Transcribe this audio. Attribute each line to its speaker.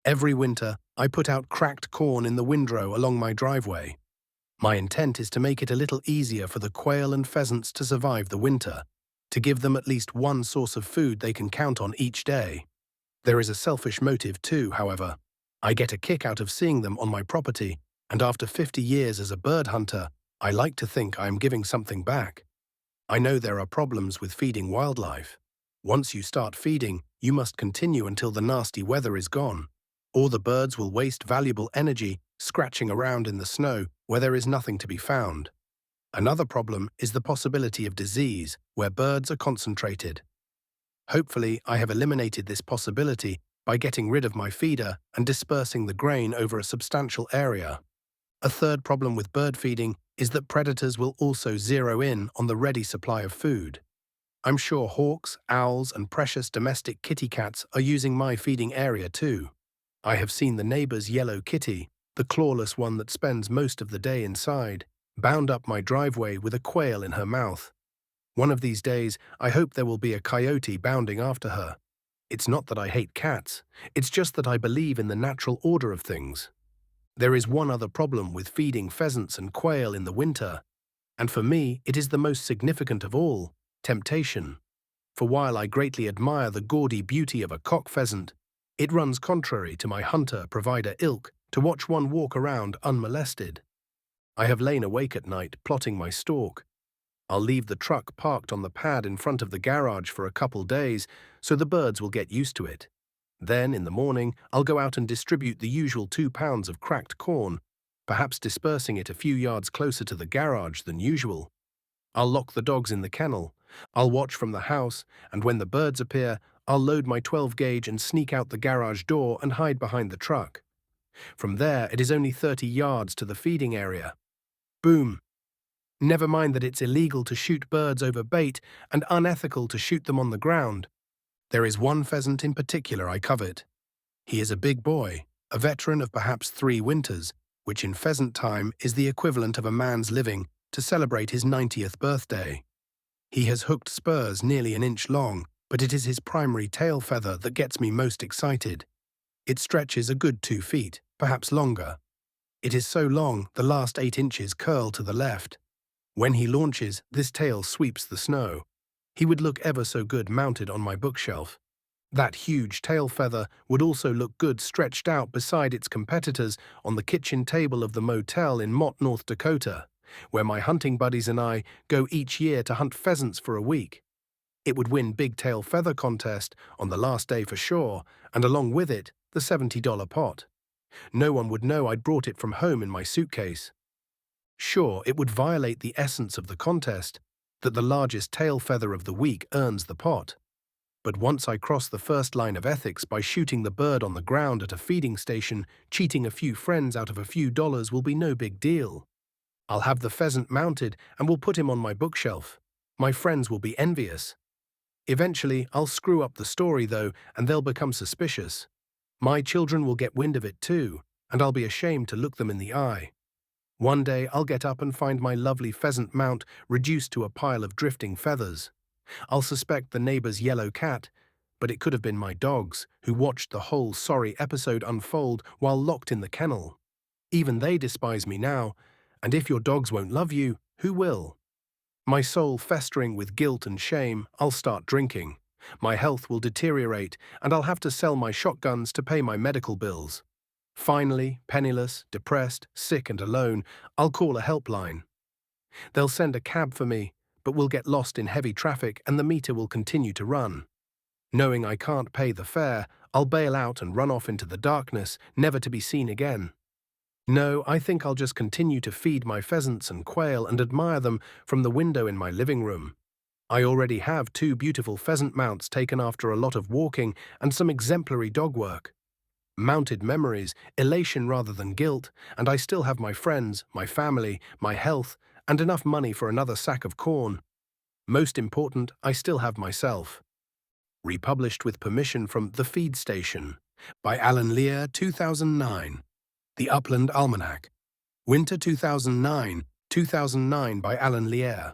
Speaker 1: Every winter, I put out cracked corn in the windrow along my driveway. My intent is to make it a little easier for the quail and pheasants to survive the winter, to give them at least one source of food they can count on each day. There is a selfish motive too, however. I get a kick out of seeing them on my property, and after 50 years as a bird hunter, I like to think I am giving something back. I know there are problems with feeding wildlife. Once you start feeding, you must continue until the nasty weather is gone, or the birds will waste valuable energy scratching around in the snow where there is nothing to be found. Another problem is the possibility of disease where birds are concentrated. Hopefully, I have eliminated this possibility by getting rid of my feeder and dispersing the grain over a substantial area. A third problem with bird feeding is that predators will also zero in on the ready supply of food. I'm sure hawks, owls, and precious domestic kitty cats are using my feeding area too. I have seen the neighbor's yellow kitty, the clawless one that spends most of the day inside, bound up my driveway with a quail in her mouth. One of these days, I hope there will be a coyote bounding after her. It's not that I hate cats, it's just that I believe in the natural order of things. There is one other problem with feeding pheasants and quail in the winter, and for me it is the most significant of all: temptation. For while I greatly admire the gaudy beauty of a cock pheasant, it runs contrary to my hunter-provider ilk to watch one walk around unmolested. I have lain awake at night plotting my stalk. I'll leave the truck parked on the pad in front of the garage for a couple days so the birds will get used to it. Then, in the morning, I'll go out and distribute the usual 2 pounds of cracked corn, perhaps dispersing it a few yards closer to the garage than usual. I'll lock the dogs in the kennel, I'll watch from the house, and when the birds appear, I'll load my 12-gauge and sneak out the garage door and hide behind the truck. From there, it is only 30 yards to the feeding area. Boom! Never mind that it's illegal to shoot birds over bait and unethical to shoot them on the ground. There is one pheasant in particular I covet. He is a big boy, a veteran of perhaps 3 winters, which in pheasant time is the equivalent of a man's living to celebrate his 90th birthday. He has hooked spurs nearly an inch long, but it is his primary tail feather that gets me most excited. It stretches a good 2 feet, perhaps longer. It is so long the last 8 inches curl to the left. When he launches, this tail sweeps the snow. He would look ever so good mounted on my bookshelf. That huge tail feather would also look good stretched out beside its competitors on the kitchen table of the motel in Mott, North Dakota, where my hunting buddies and I go each year to hunt pheasants for a week. It would win Big Tail Feather contest on the last day for sure, and along with it, the $70 pot. No one would know I'd brought it from home in my suitcase. Sure, it would violate the essence of the contest, that the largest tail feather of the week earns the pot. But once I cross the first line of ethics by shooting the bird on the ground at a feeding station, cheating a few friends out of a few dollars will be no big deal. I'll have the pheasant mounted and will put him on my bookshelf. My friends will be envious. Eventually, I'll screw up the story though, and they'll become suspicious. My children will get wind of it too, and I'll be ashamed to look them in the eye. One day I'll get up and find my lovely pheasant mount reduced to a pile of drifting feathers. I'll suspect the neighbor's yellow cat, but it could have been my dogs, who watched the whole sorry episode unfold while locked in the kennel. Even they despise me now, and if your dogs won't love you, who will? My soul festering with guilt and shame, I'll start drinking. My health will deteriorate, and I'll have to sell my shotguns to pay my medical bills. Finally, penniless, depressed, sick and alone, I'll call a helpline. They'll send a cab for me, but we'll get lost in heavy traffic and the meter will continue to run. Knowing I can't pay the fare, I'll bail out and run off into the darkness, never to be seen again. No, I think I'll just continue to feed my pheasants and quail and admire them from the window in my living room. I already have 2 beautiful pheasant mounts taken after a lot of walking and some exemplary dog work. Mounted memories, elation rather than guilt, and I still have my friends, my family, my health, and enough money for another sack of corn. Most important, I still have myself. Republished with permission from The Feed Station by Alan Lear, 2009. The Upland Almanac. Winter 2009 by Alan Lear.